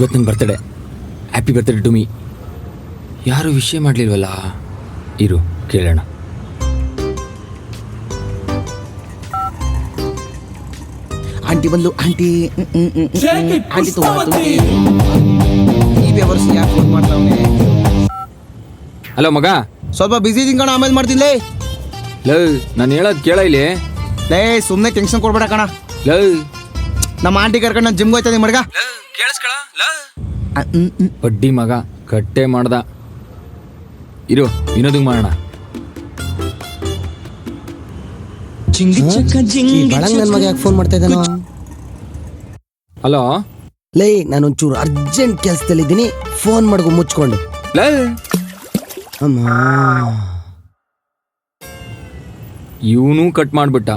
ಇವತ್ತು ನನ್ನ birthday. Happy birthday to me. ಯಾರು ವಿಷಯ ಮಾಡಲಿಲ್ವಲ್ಲ? ಇರು ಕೇಳೋಣ. ಆಂಟಿ ಬಂದು ಆಂಟಿ ಆಂಟಿ ಈ ವ್ಯವಸ್ಥೆ ಯಾಕೆ ಫೋನ್ ಮಾಡ್ತಾವನೆ? ಹಲೋ ಮಗ, ಸ್ವಲ್ಪ ಬಿಸಿ ಇದೀನಿ ಕಣ, ಆಮೇಲೆ ಮಾಡ್ತೀನಿ. ಲೋ ನಾನು ಹೇಳೋದು ಕೇಳ ಇಲ್ಲಿ. ಲೇ ಸುಮ್ಮನೆ ಟೆನ್ಷನ್ ಕೊಡ್ಬೇಡ ಕಣ. ಲೋ ನಮ್ಮ ಆಂಟಿ ಕರ್ಕೊಂಡು ನಾನು ಜಿಮ್ಗೆ ಹೋಯ್ತಾ ಮಡ್ಗ. ಬಡ್ಡಿ ಮಗ ಕಟ್ಟೆ ಮಾಡ್ದ. ಇರು ವಿನೋದಂಗೆ ಮಾಡೋಣ. ನನ್ನ ಮಗ ಯಾಕೆ ಫೋನ್ ಮಾಡ್ತಾ ಇದ್ದಾನೋ? ಹಲೋ ಲೇ ನಾನೊಂಚೂರು ಅರ್ಜೆಂಟ್ ಕೆಲಸದಲ್ಲಿದ್ದೀನಿ, ಫೋನ್ ಮಾಡ್ಕೊ ಮುಚ್ಕೊಂಡು. ಲೇ ಅಮ್ಮ ಇವನು ಕಟ್ ಮಾಡ್ಬಿಟ್ಟ.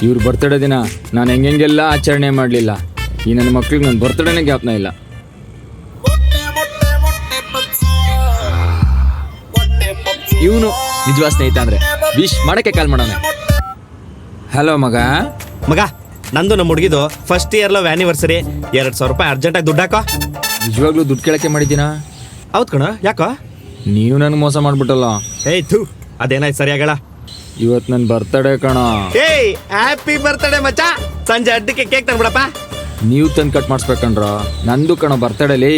ಇವ್ರ ಬರ್ತಡೇ ದಿನ ನಾನು ಹೆಂಗೆಲ್ಲ ಆಚರಣೆ ಮಾಡಲಿಲ್ಲ. ಈ ನನ್ನ ಮಕ್ಳಿಗೆ ನನ್ನ ಬರ್ತಡೇನೇ ಜ್ಞಾಪನ ಇಲ್ಲ. ಇವನು ನಿಜವಾದ ಸ್ನೇಹಿತ ಅಂದ್ರೆ ವಿಶ್ ಮಾಡಕ್ಕೆ ಕಾಲ್ ಮಾಡೋಣ. ಹಲೋ ಮಗ. ಮಗ ನಂದು ನಮ್ಮ ಹುಡುಗಿದು ಫಸ್ಟ್ ಇಯರ್ ಲವ್ ಆನಿವರ್ಸರಿ. 2,000 ರೂಪಾಯಿ ಅರ್ಜೆಂಟಾಗಿ ದುಡ್ಡು ಹಾಕೋ. ನಿಜವಾಗ್ಲೂ ದುಡ್ಡು ಕೇಳಕ್ಕೆ ಮಾಡಿದ್ದೀನಾ? ಹೌದು ಕಣ, ಯಾಕೋ? ನೀವು ನನಗೆ ಮೋಸ ಮಾಡ್ಬಿಟ್ಟಲ್ಲ. ಏಯ್ ಥೂ, ಅದೇನಾಯ್ತು ಸರಿಯಾಗಳ. ಇವತ್ತು ನನ್ನ ಬರ್ತಡೇ ಕಣ. ಏಯ್ ಹ್ಯಾಪಿ ಬರ್ತಡೇ ಮಚ್ಚ. ಸಂಜೆ ಅಡ್ಡಕ್ಕೆ ಕೇಕ್ ತಂದ್ಬಿಡಪ್ಪ. ನೀವು ತಂದು ಕಟ್ ಮಾಡಿಸ್ಬೇಕಂಡ್ರ? ನಂದು ಕಣ ಬರ್ತಡೇಲಿ.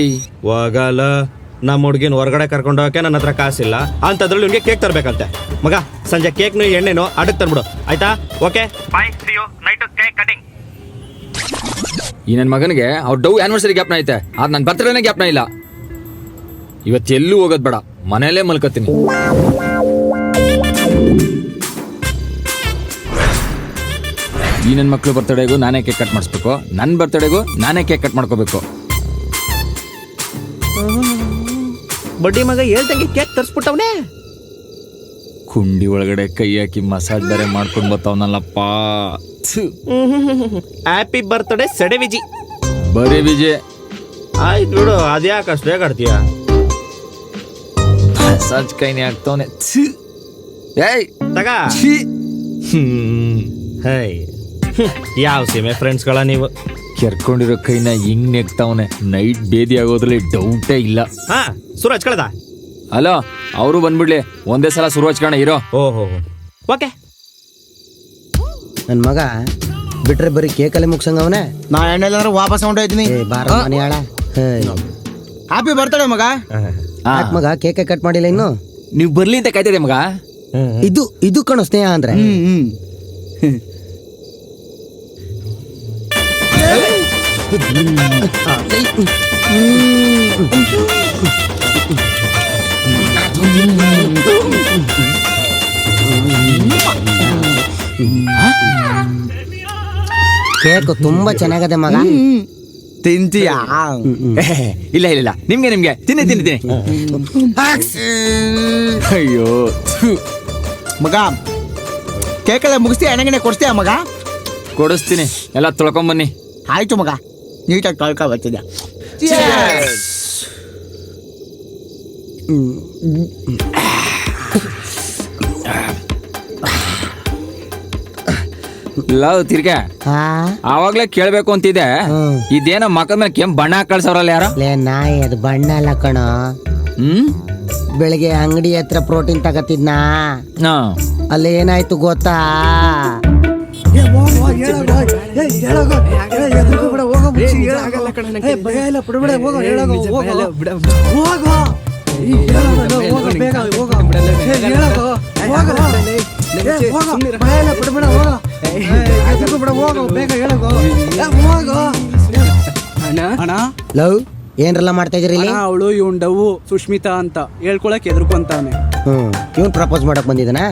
ಹೋಗಲ್ಲ, ನಮ್ಮ ಹುಡುಗಿನ ಹೊರಗಡೆ ಕರ್ಕೊಂಡು ಹೋಗಕ್ಕೆ ನನ್ನ ಹತ್ರ ಕಾಸಿಲ್ಲ ಅಂತದ್ರಲ್ಲಿ ಇವ್ನಿಗೆ ಕೇಕ್ ತರ್ಬೇಕಂತೆ. ಮಗ ಸಂಜೆ ಕೇಕ್ನು ಎಣ್ಣೆನು ಅಡಕ್ ತಂದ್ಬಿಡು ಆಯ್ತಾ? Okay bye, see you night cake cutting. ಈ ನನ್ನ ಮಗನಿಗೆ ಅವ್ರ ಡೌ ಆನಿವರ್ಸರಿ ಜ್ಞಾಪನ ಐತೆ, ಆದ್ರೆ ನನ್ನ ಬರ್ತಡೇನೇ ಜ್ಞಾಪನ ಇಲ್ಲ. ಇವತ್ತು ಎಲ್ಲೂ ಹೋಗೋದು ಬೇಡ, ಮನೆಯಲ್ಲೇ ಮಲ್ಕೋತೀನಿ. ಈ ನನ್ನ ಮಕ್ಳು ಬರ್ತಡೇಗೂ ನಾನೇ ಕೇಕ್ ಕಟ್ ಮಾಡಿಸ್ಬೇಕು, ನನ್ನ ಬರ್ತಡೇಗೂ ನಾನೇ ಕೇಕ್ ಕಟ್ ಮಾಡ್ಕೋಬೇಕು. ಬಡ್ಡಿ ಮಗ ಹೇಳ್ದಂಗೆ ಕೇಕ್ ತರ್ಸ್ಬಿಟ್ಟವನೇ. ಕುಂಡಿ ಒಳಗಡೆ ಕೈ ಹಾಕಿ ಮಸಾಜ್ ಬೇರೆ ಮಾಡ್ಕೊಂಡು ಬರ್ತಾವನಲ್ಲಪ್ಪ. ಹ್ಯಾಪಿ ಬರ್ತಡೇ ಸೆಡೆ ವಿಜಿ. ಬರೀ ವಿಜಯ್ ಆಯ್ತು ಬಿಡು, ಅದ್ಯಾಕೆ ಅಷ್ಟು ಬೇಗ ಆಡ್ತೀಯ? ಮಸಾಜ್ ಕೈನೇ ಆಗ್ತಾವನೆ. ಏಯ್ ತಗ. ಹೈ ಯಾವ ಸೀಮೆ ಫ್ರೆಂಡ್ಸ್ಗಳ ನೀವು? ಕೆರ್ಕೊಂಡಿರೋ ಕೈನ ಹಿಂಗ್ ನೆಗ್ತಾವನೆ. ನೈಟ್ ಬೇದಿ ಆಗೋದ್ರಲ್ಲಿ ಡೌಟೇ ಇಲ್ಲ. ಹಾ ಸುರು ಹಚ್ಕೊಳ್ದ. ಅಲೋ ಅವರು ಬಂದ್ಬಿಡ್ಲಿ, ಒಂದೇ ಸಲ ಶುರು ಹಚ್ಕೋಣ. ಇರೋ. ಓಹೋ ಓಕೆ. ನನ್ನ ಮಗ ಬಿಟ್ರೆ ಬರೀ ಕೇಕಲ್ಲಿ ಮುಗ್ಸಂಗವನೆ. ನಾ ಎಣ್ಣೆಲ್ಲಾದ್ರೂ ವಾಪಸ್ ಹೊಂಟೋಯ್ತೀನಿ. ಬಾರ ಮನೆ ಹೇಳ. ಹ್ಯಾಪಿ ಬರ್ತಡೇ ಮಗ. ಯಾಕೆ ಮಗ ಕೇಕೆ ಕಟ್ ಮಾಡಿಲ್ಲ ಇನ್ನು? ನೀವು ಬರ್ಲಿ ಅಂತ ಕಾಯ್ತಿದೆ ಮಗ. ಇದು ಕಣೋ ಸ್ನೇಹ ಅಂದ್ರೆ. ಕೇಕು ತುಂಬಾ ಚೆನ್ನಾಗದೆ ಮಗ. ತಿಂತೀಯಾ? ಇಲ್ಲ ಇಲ್ಲ ಇಲ್ಲ, ನಿಮ್ಗೆ ನಿಮ್ಗೆ ತಿನ್ನಿ ತಿನ್ನಿ ತಿನ್ನಿ. ಅಯ್ಯೋ ಮಗ, ಕೇಕೆಲ್ಲ ಮುಗಿಸ್ತೀಯ? ಎಣ್ಣೆಗೆ ಕೊಡ್ತೀಯ ಮಗ? ಕೊಡಿಸ್ತೀನಿ, ಎಲ್ಲ ತೊಳ್ಕೊಂಬನ್ನಿ. ಆಯ್ತು ಮಗ, ನೀಟಾಗಿ ತೊಳ್ಕೊ ಬರ್ತಿದ್ಯಾ? ಲವ್ ತಿರ್ಗ ಆವಾಗ್ಲೇ ಕೇಳ್ಬೇಕು ಅಂತಿದೆ. ಇದೇನೋ ಮಕ್ಕದ ಮೇಲೆ ಕೆಂಪ್ ಬಣ್ಣ ಕಳ್ಸವ್ರಲ್ಲ ಯಾರೋ? ಲೇ ನಾಯಿ, ಅದು ಬಣ್ಣ ಅಲ್ಲ ಕಣ. ಬೆಳಿಗ್ಗೆ ಅಂಗಡಿ ಹತ್ರ ಪ್ರೋಟೀನ್ ತಗತಿದ್ನಾ, ಅಲ್ಲಿ ಏನಾಯ್ತು ಗೊತ್ತಾ? ಲವ್ ಏನ್ರೆಲ್ಲ ಮಾಡ್ತಾ ಇದ್ರಿ ಇಲ್ಲಿ? ಅವಳು ಇವನ್ ಡವ್ವು ಸುಷ್ಮಿತಾ ಅಂತ ಹೇಳ್ಕೊಳಕ್ ಎದ್ರುಕೊಂತಾನೆ. ಇವನ್ ಪ್ರಪೋಸ್ ಮಾಡಕ್ ಬಂದಿದ್ದಾನ?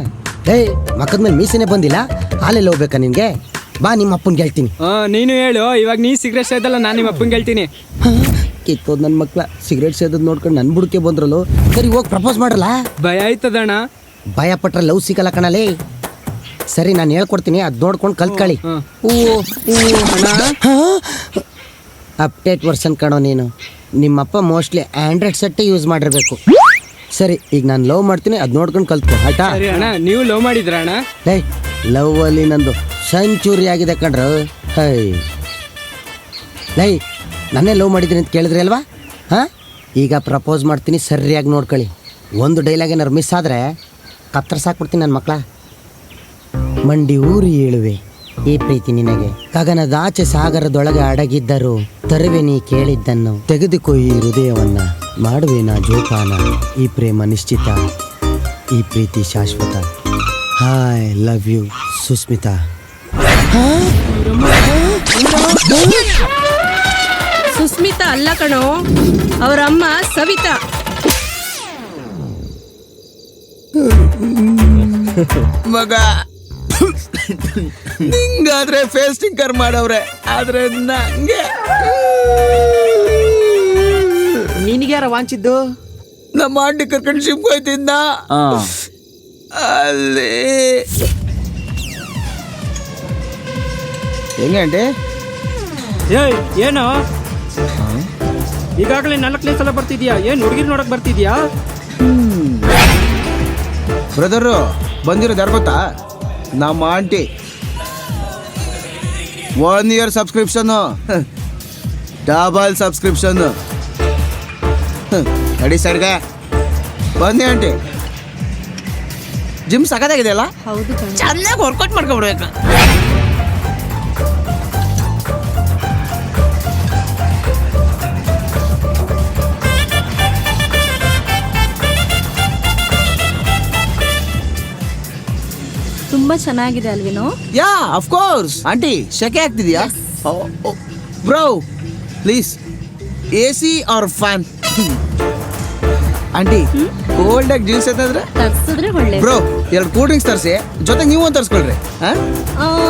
ಏಯ್ ಮಕ್ಕದ ಮೇಲೆ ಮೀಸೆನೆ ಬಂದಿಲ್ಲ, ಹಾಲೆಲ್ಲ ಹೋಗ್ಬೇಕಾ ನಿನ್ಗೆ? ಬಾ ನಿಮ್ಮ ಅಪ್ಪನ್ ಹೇಳ್ತೀನಿ. ನೀನು ಹೇಳು, ಇವಾಗ ನೀ ಸಿಗರೇಟ್ ಸೇದಲ್ಲ, ನಾನು ನಿಮ್ಮ ಅಪ್ಪನ್ ಹೇಳ್ತೀನಿ. ಕಿತ್ತೋದ್ ನನ್ ಮಕ್ಳ ಸಿಗರೇಟ್ ಸೇದದ್ ನೋಡ್ಕೊಂಡು ನನ್ ಬುಡಕೆ ಬಂದ್ರಲ್ಲ. ಸರಿ ಹೋಗಿ ಪ್ರಪೋಸ್ ಮಾಡಲ್ಲ. ಭಯ ಆಯ್ತದಣ್ಣ. ಭಯ ಪಟ್ರೆ ಲವ್ ಸಿಗಲ್ಲ ಕಣಲೇ. ಸರಿ ನಾನು ಹೇಳ್ಕೊಡ್ತೀನಿ, ಅದ್ ನೋಡ್ಕೊಂಡು ಕಲ್ತ್ಕೊಳ್ಳಿ. ಅಪ್ಡೇಟ್ ವರ್ಷನ್ ಕಣೋ ನೀನು. ನಿಮ್ಮಪ್ಪ ಮೋಸ್ಟ್ಲಿ ಆಂಡ್ರಾಯ್ಡ್ ಸೆಟ್ ಯೂಸ್ ಮಾಡಿರ್ಬೇಕು. ಸರಿ ಈಗ ನಾನು ಲವ್ ಮಾಡ್ತೀನಿ, ಅದ್ ನೋಡ್ಕೊಂಡು ಕಲ್ತ್ಕೊ ಆಯ್ತಾ? ಸರಿ ಅಣ್ಣ, ನೀವು ಲವ್ ಮಾಡಿದ್ರ ಅಣ್ಣ? ಲವ್ ಅಲ್ಲಿ ನಂದು ಸೆಂಚುರಿ ಆಗಿದೆ ಕಣ್ರು. ಹೈ ಲೈ ನನ್ನೇ ಲವ್ ಮಾಡಿದ್ದೀನಿ ಅಂತ ಕೇಳಿದ್ರಿ ಅಲ್ವಾ ಹಾಂ ಈಗ ಪ್ರಪೋಸ್ ಮಾಡ್ತೀನಿ ಸರಿಯಾಗಿ ನೋಡ್ಕೊಳ್ಳಿ. ಒಂದು ಡೈಲಾಗ್ ಏನಾರು ಮಿಸ್ ಆದರೆ ಕತ್ತರ್ಸಾಕ್ಬಿಡ್ತೀನಿ ನನ್ನ ಮಕ್ಕಳ. ಮಂಡಿ ಊರಿ ಏಳುವೆ ಈ ಪ್ರೀತಿ ನಿನಗೆ, ಗಗನದಾಚೆ ಸಾಗರದೊಳಗೆ ಅಡಗಿದ್ದರು ತರುವೆ ನೀ ಕೇಳಿದ್ದನ್ನು, ತೆಗೆದುಕೊ ಈ ಹೃದಯವನ್ನ ಮಾಡುವೆ ನಾ ಜೋಪಾನ, ಈ ಪ್ರೇಮ ನಿಶ್ಚಿತ, ಈ ಪ್ರೀತಿ ಶಾಶ್ವತ. Hi love you Sushmita. Sushmita ಅಲ್ಲ ಕಣೋ, ಅವ್ರ ಅಮ್ಮ ಸವಿತಾ. ಮಗ ನಿಂಗಾದ್ರೆ ಫೇಸ್ ಸ್ಟಿಕ್ಕರ್ ಮಾಡವ್ರೆ, ಆದ್ರೆ ನಂಗೆ ನಿನಗ್ಯಾರ ವಾಂಚಿದ್ದು? ನಮ್ಮ ಆಂಟಿ ಕರ್ಕೊಂಡು ಶಿಮ್ಗೆ ಹೋಯ್ತಿದ್ದ ಅಲ್ಲಿ. ಹೆಂಗೆ ಆಂಟಿ? ಏಯ್ ಏನು ಈಗಾಗಲೇ 4ನೇ ಸಲ ಬರ್ತಿದ್ಯಾ? ಏನ್ ಹುಡುಗಿರ್ ನೋಡಕ್ ಬರ್ತಿದ್ಯಾ? ಬ್ರದರು ಬಂದಿರೋದು ಯಾರು ಗೊತ್ತಾ? ನಮ್ಮ aunty. 1 year subscription, double subscription. ಅಡಿ ಸೈಡ್ಗೆ ಬನ್ನಿ ಆಂಟಿ. ಜಿಮ್ ಸಖತ್ತಾಗಿದೆ ಅಲ್ಲ? ಹೌದು ಕಣೋ. ಚೆನ್ನಾಗಿ ವರ್ಕೌಟ್ ಮಾಡ್ಕೊಬಿಡ್ಬೇಕು. ತುಂಬಾ ಚೆನ್ನಾಗಿದೆ ಅಲ್ವೇನೋ? Yeah of course. ಆಂಟಿ ಶೆಕೆ ಆಗ್ತಿದ್ಯಾ? Bro please AC or fan? Aunty cold ಆಗಿ ಜ್ಯೂಸ್ ಅಂತಂದ್ರೆ ತರ್ಸಿದ್ರೆ ಒಳ್ಳೆ. ಬ್ರೋ 2 ಕೂಲ್ ಡ್ರಿಂಕ್ಸ್ ತರಿಸಿ, ಜೊತೆಗೆ ನೀವು ಒಂದು ತರಿಸ್ಕೊಳ್ರಿ.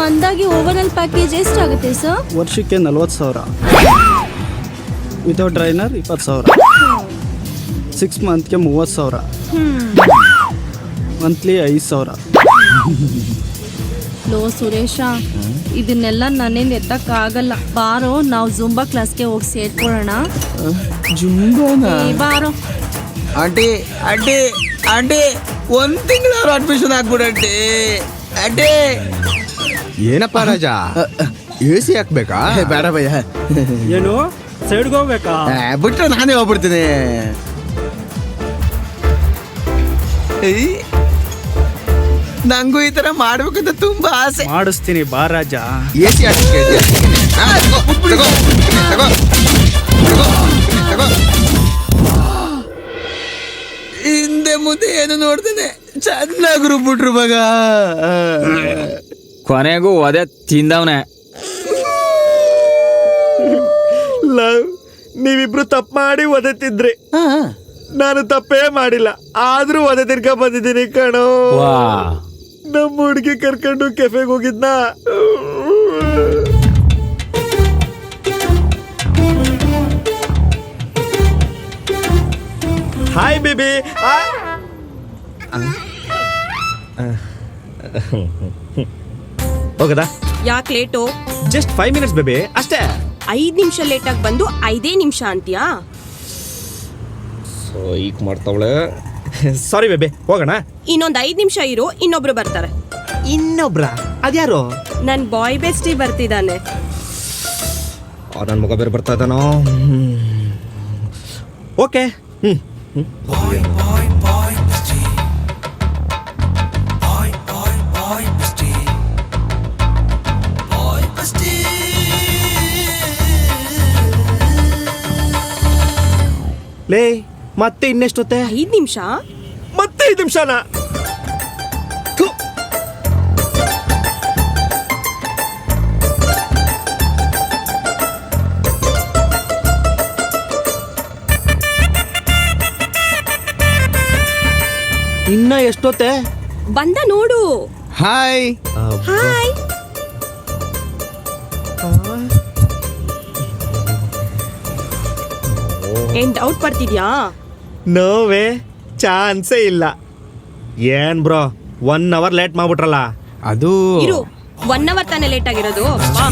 ಅಂದಾಗಿ ಓವರಾಲ್ ಪ್ಯಾಕೇಜ್ ಎಷ್ಟಾಗುತ್ತೆ ಸರ್? ವರ್ಷಕ್ಕೆ 40,000, ವಿತೌಟ್ ಟ್ರೈನರ್ 20,000, 6 ಮಂತ್ಗೆ 30,000, ಮಂತ್ಲಿ 5,000. ಲೋ ಸುರೇಶ, ಇದನ್ನೆಲ್ಲ ನನ್ನೇನು ಎತ್ತಕ್ಕಾಗಲ್ಲ. ಬಾರೋ ನಾವು ಜುಂಬಾ ಕ್ಲಾಸ್ಗೆ ಹೋಗಿ ಸೇರ್ಕೊಳ್ಳೋಣ. ಜುಂಬೋನಾ? ಬಾರೋ. ಆಂಟಿ ಆಂಟಿ ಆಂಟಿ 1 ತಿಂಗಳಾದ್ರು ಅಡ್ಮಿಷನ್ ಆಗ್ಬಿಡಂಟಿ. ಆಂಟಿ ಏನಪ್ಪ ರಾಜ, AC ಹಾಕ್ಬೇಕಾ? ಬೇಡ ಭಯ್ಯ, ಏನು ಸೈಡ್ಗೆ ಹೋಗ್ಬೇಕಾ? ಬಿಟ್ರೆ ನಾನೇ ಹೋಗ್ಬಿಡ್ತೀನಿ. ನಂಗೂ ಈ ತರ ಮಾಡ್ಬೇಕಂತ ತುಂಬಾ ಆಸೆ. ಮಾಡಿಸ್ತೀನಿ ಬಾ ರಾಜ. AC ಹಾಕಕ್ಕೆ ತಗೋ, ತಗೋ, ತಗೋ, ತಗೋ. ಹಿಂದೆ ಮುಂದೆ ಏನು ನೋಡ್ತೇನೆ, ಚೆನ್ನಾಗಿ ರುಬ್ಬಿಟ್ರು ಮಗ. ಕೊನೆಗೂ ಅದೇ ತಿಂದವನೆ. ಲವ್, ನೀವಿಬ್ರು ತಪ್ಪು ಮಾಡಿ ಒದೆತಿದ್ರಿ, ನಾನು ತಪ್ಪೇ ಮಾಡಿಲ್ಲ, ಆದ್ರೂ ಒದೆ ತಿನ್ಕ ಬಂದಿದ್ದೀನಿ ಕಣೋ. ವಾ, ನಮ್ಮ ಹುಡುಗಿ ಕರ್ಕೊಂಡು ಕೆಫೆಗೆ ಹೋಗಿದ್ನ. Hi baby. ಹೋಗದಾ? ಯಾಕೆ ಲೇಟು? ಜಸ್ಟ್ 5 minutes ಬೇಬಿ, ಅಷ್ಟೇ. 5 ನಿಮಿಷ ಲೇಟಾಗಿ ಬಂದು 5 ನಿಮಿಷ ಅಂತೀಯಾ? ಸೊ ಈಗ ಮಾಡ್ತಾವಳೆ. ಸಾರಿ ಬೇಬಿ, ಹೋಗೋಣ. ಇನ್ನೊಂದು 5 ನಿಮಿಷ ಇರು, ಇನ್ನೊಬ್ರು ಬರ್ತಾರೆ. ಇನ್ನೊಬ್ರ? ಅದ್ಯಾರು? ನನ್ ಬಾಯ್ ಬೆಸ್ಟಿ ಬರ್ತಿದ್ದಾನೆ. ನನ್ನ ಮಗ ಬೇರೆ ಬರ್ತಾ ಇದ್ದಾನೋ. ಓಕೆ. ಲೇ, ಮತ್ತೆ ಇನ್ನೆಷ್ಟೊತ್ತೆ? 5 ನಿಮಿಷ? ಮತ್ತೆ 5 ನಿಮಿಷನಾ? ಇನ್ನ ಎಷ್ಟೊತ್ತೆ? ಬಂದ ನೋಡು. ಹಾಯ್. ಹಾಯ್. ಏನ್ ಡೌಟ್ ಪಡ್ತಿದ್ಯಾ? ನೋವೇ ಚಾನ್ಸೇ ಇಲ್ಲ. ಏನ್ ಬ್ರೋ 1 hour ಲೇಟ್ ಮಾಡ್ಬಿಟ್ರಲ್ಲ. ಅದು ಇರು, 1 hour ತಾನೇ ಲೇಟ್ ಆಗಿರೋದು. ಬಾ.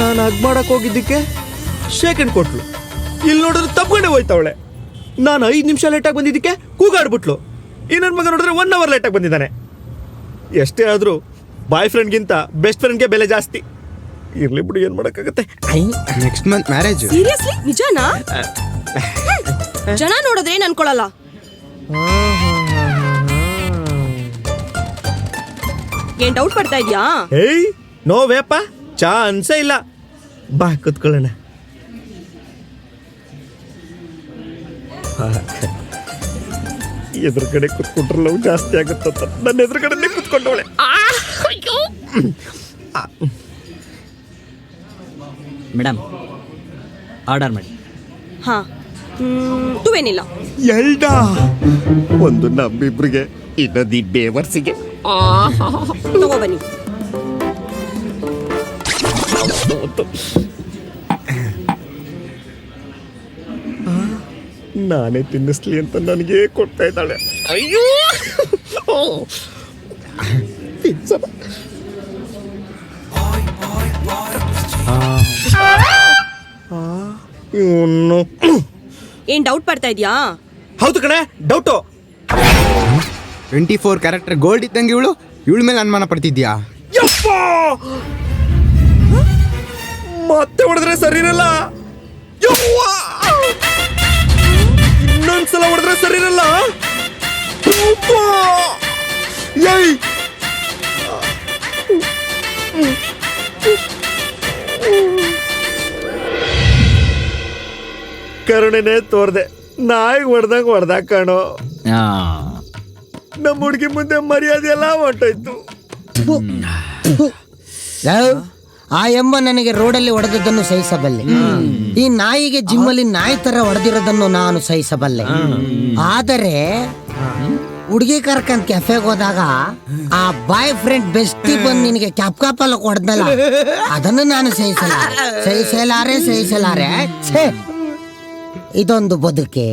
ನಾನು ಹಗ್ ಮಾಡಕ್ ಹೋಗಿದ್ದಕ್ಕೆ ಶೇಕೆಂಡ್ ಕೊಟ್ಲು. ಇಲ್ಲಿ ನೋಡಿದ್ರೆ ತಪ್ಕೊಂಡೆ ಹೋಯ್ತವಳೆ. ನಾನು 5 ನಿಮಿಷ ಲೇಟಾಗಿ ಬಂದಿದ್ದಕ್ಕೆ ಕೂಗಾಡ್ಬಿಟ್ಲು. ಈ ನನ್ನ ಮಗ ನೋಡಿದ್ರೆ 1 hour ಲೇಟಾಗಿ ಬಂದಿದ್ದಾನೆ. ಎಷ್ಟೇ ಆದ್ರೂ ಬಾಯ್ ಫ್ರೆಂಡ್ಗಿಂತ ಬೆಸ್ಟ್ ಫ್ರೆಂಡ್ಗೆ ಬೆಲೆ ಜಾಸ್ತಿ. ಇರ್ಲಿ ಬಿಡು, ಏನ್ ಮಾಡಕ್ಕಾಗತ್ತೆ. Next month marriage. ಸೀರಿಯಸ್ಲಿ ನಿಜನಾ? ಜನ ನೋಡಿದ್ರೆ ಏನ್ ಅನ್ಕೊಳಲ್ಲ. ಏನ್ ಡೌಟ್ ಪಡ್ತಾ ಇದ್ಯಾ? ಏಯ್ ನೋ ವೇಪ, ಚಾನ್ಸೇ ಇಲ್ಲ. ಬಾ ಕುತ್ಕೊಳ್ಳೋಣ. ಎದುರುಗಡೆ ಕುತ್ಕೊಂಡ್ರೆ ಲವ್ ಜಾಸ್ತಿ ಆಗುತ್ತ. ನನ್ನ ಎದುರುಗಡೆ ಕುತ್ಕೊಂಡವಳೆ. ಮೇಡಮ್ ಆರ್ಡರ್ ಮಾಡಿ. ಹಾ ಟುವೇನಿಲ್ಲ. ಎಲ್ಡ ಒಂದು ನಮ್ಮಿಬ್ರಿಗೆ, ಇನ್ನೊಂದು ಈ ಬೇವರ್ಸಿಗೆ. ತಗೋ ಬನ್ನಿ. ನಾನೇ ತಿನ್ನಿಸ್ಲಿ ಅಂತ ನನಗೆ ಕೊಡ್ತಾ ಇದ್ದಾಳೆ. ಅಯ್ಯೋ ಇವನು ಏನ್ ಡೌಟ್ ಪಡ್ತಾ ಇದ್ಯಾ? ಹೌದು ಕಣೆ, ಡೌಟು. 24 ಕ್ಯಾರೆಕ್ಟರ್ ಗೋಲ್ಡ್ ಇದ್ದಂಗೆ ಇವಳ ಮೇಲೆ ಅನುಮಾನ ಪಡ್ತಿದ್ಯಾ? ಯಪ್ಪ, ಮತ್ತೆ ಹೊಡೆದ್ರೆ ಸರಿ ಇರಲ್ಲ. ಯವ್ವಾ, ಇನ್ನೊಂದ್ಸಲ ಹೊಡೆದ್ರೆ ಸರಿ ಇರಲ್ಲ. ಯಪ್ಪ, ಏಯ್ ಕರುಣೆನೇ ತೋರ್ದೆ. ನಾಯಿಗೆ ಹೊಡೆದಾಗ ಕಾಣೋ. ನಮ್ಮ ಹುಡುಗಿ ಮುಂದೆ ಮರ್ಯಾದೆ ಎಲ್ಲ ಹೊಂಟೋಯ್ತು. ಆ ಎಂಬ ನನಗೆ ರೋಡಲ್ಲಿ ಹೊಡೆದದ್ದನ್ನು ಸಹಿಸಬಲ್ಲೆ. ಈ ನಾಯಿಗೆ ಜಿಮ್ಮಲ್ಲಿ ನಾಯಿ ತರ ಹೊಡೆದಿರೋದನ್ನು ನಾನು ಸಹಿಸಬಲ್ಲೆ. ಆದರೆ ಹುಡುಗಿ ಕರ್ಕಂತ ಕೆಫೆಗೆ ಹೋದಾಗ ಆ ಬಾಯ್ ಫ್ರೆಂಡ್ ಬೆಸ್ಟಿ ಬಂದು ನಿನಗೆ ಕ್ಯಾಪ್ಕಾಪಲ್ಲ ಹೊಡೆದಲ್ಲ, ಅದನ್ನು ನಾನು ಸಹಿಸಲಾರೆ. ಛೇ, ಇದೊಂದು ಬದುಕೆ,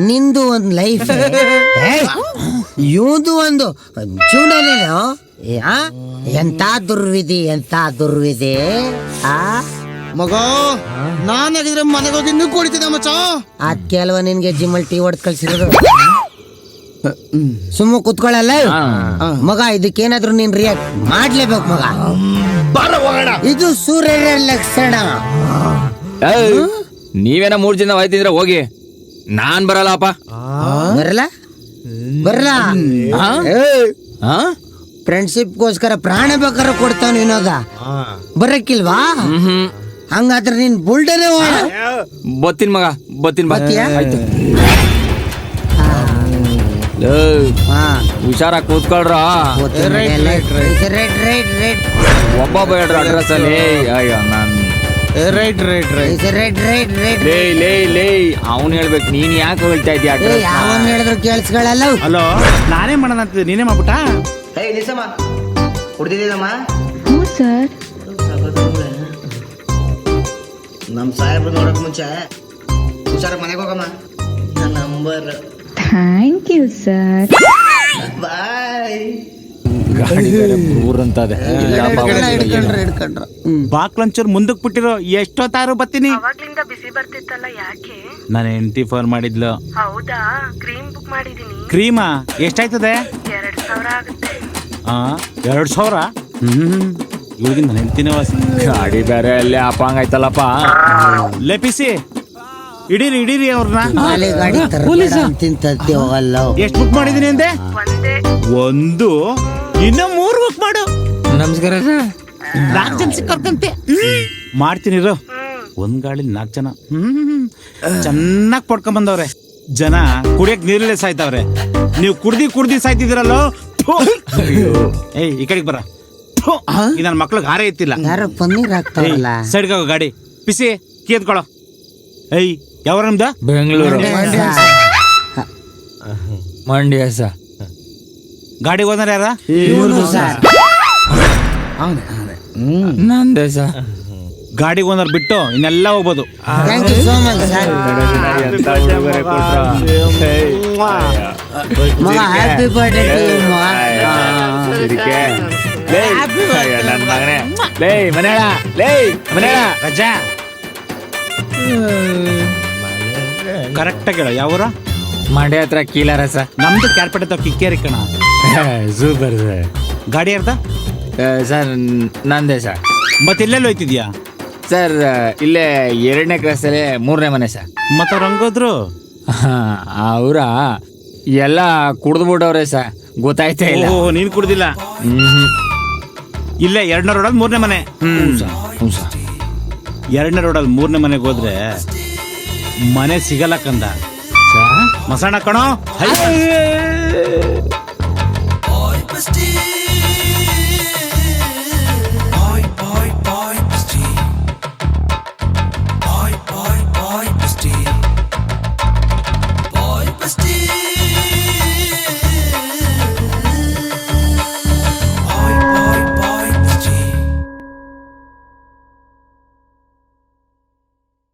ನಿಂದು ಒಂದು ಲೈಫ್, ಇವಂದು ಒಂದು ಜೀವನನೇನು. ಎಂತ ದುರ್ವಿಧಿ. ಮಗ ನಾನಾಗಿದ್ರೆ ಮನೆಗೆ ಹೋಗಿ ಇನ್ನೂ ಕುಡಿತಿದ್ದೆ ಮಚ್ಚ. ಅದ್ ಕೆಲವ ನಿನ್ಗೆ ಜಿಮ್ಮಲ್ ಟೀ ಹೊಡೆದ್ ಕಳ್ಸಿರೋದು. ಸುಮ್ಮ ಕುತ್ಕೊಳ್ಳಲ್ಲ ಮಗ, ಇದಕ್ಕೇನಾದ್ರು ನೀನ್ ರಿಯಾಕ್ಟ್ ಮಾಡ್ಲೇಬೇಕು ಮಗ. ಇದು ಸೂರ್ಯನ ಲಕ್ಷಣ. ನೀವೇನ 3 ಜನ ಆಯ್ತಿದ್ರೆ ಹೋಗಿ, ನಾನ್ ಬರಲ್ಲಪ್ಪ. ಬರಲ್ಲ ಫ್ರೆಂಡ್ಶಿಪ್ಗೋಸ್ಕರ ಪ್ರಾಣ ಬೇಕಾದ್ರೆ ಕೊಡ್ತಾವ ವಿನೋದ. ಬರಕ್ಕಿಲ್ವಾ? ಹಂಗಾದ್ರೆ ನೀನ್ ಬುಲ್ಡನೇ ಬತ್ತೀನಿ ಮಗ, ಬತ್ತೀನಿ. ಆಯ್ತು, ಹುಷಾರಾಗಿ ಕೂತ್ಕೊಳ್ರ. ಒಬ್ಬ ಹೇಳ್ರ ಅಡ್ರೆಸ್ ಅಲ್ಲಿ. ಅವನು ಹೇಳ್ಬೇಕು, ನೀನ್ ಯಾಕೆ ಹೇಳ್ತಾ ಇದೀಯ? ಯಾವನ್ ಹೇಳಿದ್ರು ಕೇಳಿಸ್ಕೊಳ್ಳಲ್ಲ. ಹಲೋ, ನಾನೇ ಮಾಡೋಣ ಅಂತಿದ್ದೆ, ನೀನೇ ಮಾಡ್ಬಿಟ್ಟ. ಕುಡ್ದಿದ್ದೀನಮ್ಮ. ಹ್ಞೂ ಸರ್. ನಮ್ ಸಾಹೇಬ್ರು ನೋಡಕ್ ಮುಂಚೆ ಹುಷಾರಾಗಿ ಮನೆಗೆ ಹೋಗಮ್ಮ. Number. Thank you sir. Bye. ಬಾಕ್ಲಂಚೂರ್ ಮುಂದಕ್ಕೆ ಬಿಟ್ಟಿರೋ, ಎಷ್ಟೊತ್ತಾರು ಬರ್ತೀನಿ. ಬಿಸಿ ಬರ್ತಿತ್ತಲ್ಲ, ಯಾಕೆ? ನಾನು ಹೆಂಡತಿ ಫೋನ್ ಮಾಡಿದ್ಲು. ಹೌದಾ? ಕ್ರೀಮ್ ಬುಕ್ ಮಾಡಿದೀನಿ. ಕ್ರೀಮಾ ಎಷ್ಟಾಯ್ತದೆ? 2000 ಆಗುತ್ತೆ. 2000? ಇವ್ರಿಗೆ ನನ್ನ ಹೆಂಡತಿನೇ ವಾಸಿ. ಗಾಡಿ ಬೇರೆ ಅಲ್ಲೇ ಅಪಾಂಗ್ ಆಯ್ತಲ್ಲಪ್ಪ. ಲೆಪಿಸಿ ಇಡೀರಿ ಅವ್ರನ್ನ. ಎಷ್ಟು ಬುಕ್ ಮಾಡಿದೀನಿ ಅಂದೆ? ಒಂದು, ಇನ್ನ 3 ಬುಕ್ ಮಾಡು. ನಮಸ್ಕಾರ. 4 ಜನ ಸಿಕ್ಕಂತೆ ಮಾಡ್ತೀನಿ. ಒಂದ್ ಗಾಡಿ 4 ಜನ ಚೆನ್ನಾಗಿ ಪಡ್ಕೊಂಡ್ ಬಂದವ್ರೆ. ಜನ ಕುಡಿಯಕ್ ನೀರಲ್ಲೇ ಸಾಯ್ತಾವ್ರೆ. ನೀವು ಕುಡ್ದಿ ಸಾಯ್ತಿದಿರಲ್ಲೋ. ಏಯ್, ಈ ಕಡೆಗೆ ಬರ. ಈ ನನ್ನ ಮಕ್ಳಿಗೆ ಹಾರೇ ಇತ್ತಿಲ್ಲ. ಸೈಡ್ಗೆ ಹೋಗೋ ಗಾಡಿ. ಪಿಸಿ ಕೀದ್ಕೊಳೋ. ಏಯ್, ಯಾವ ನಮ್ದ? ಬೆಂಗಳೂರು, ಮಂಡ್ಯ. ಗಾಡಿ ಹೋದ್ರೆ ಯಾರ? ನಂದೇ ಸರ್. ಗಾಡಿಗೆ ಓನರ್ ಬಿಟ್ಟು ಇನ್ನೆಲ್ಲ ಹೋಗ್ಬೋದು. ಹ್ಯಾಪಿ ಬರ್ಡೇ ನನ್ನ ಮಗನೇ. ಮನೆಯ ರಜಾ ಕರೆಕ್ಟಾಗಿ ಹೇಳ. ಯಾವೂರ? ಮಂಡ್ಯ ಹತ್ರ ಕೀಲಾರ ಸರ್. ನಮ್ದು ಕ್ಯಾರ್ಪೇಟೆ ಕಿಕ್ಕೇರಿ ಕಣ. Super sir. ಗಾಡಿ ಯಾರ್ದ? ಸರ್ ನಂದೇ ಸರ್. ಮತ್ತೆ ಎಲ್ಲೆಲ್ಲಿ ಹೋಯ್ತಿದ್ಯಾ? ಸರ್ ಇಲ್ಲೇ 2ನೇ ಕ್ಲಾಸಲ್ಲಿ 3ನೇ ಮನೆ ಸರ್. ಮತ್ತ ಅವ್ರು ಹಂಗೋದ್ರು? ಅವರ ಎಲ್ಲ ಕುಡ್ದ್ಬಿಟ್ಟವ್ರೆ ಸರ್, ಗೊತ್ತಾಯ್ತೇ ಇಲ್ಲ. ಓ, ನೀನ್ ಕುಡ್ದಿಲ್ಲ? ಇಲ್ಲೇ 2ನೇ ರೋಡಲ್ಲಿ 3ನೇ ಮನೆ. ಹ್ಞೂ ಸರ್. 2ನೇ ರೋಡಲ್ಲಿ 3ನೇ ಮನೆಗೆ ಹೋದ್ರೆ ಮನೆ ಸಿಗಲ್ಲ ಕಂದ. ಮಸಾಣ ಕಣೋ.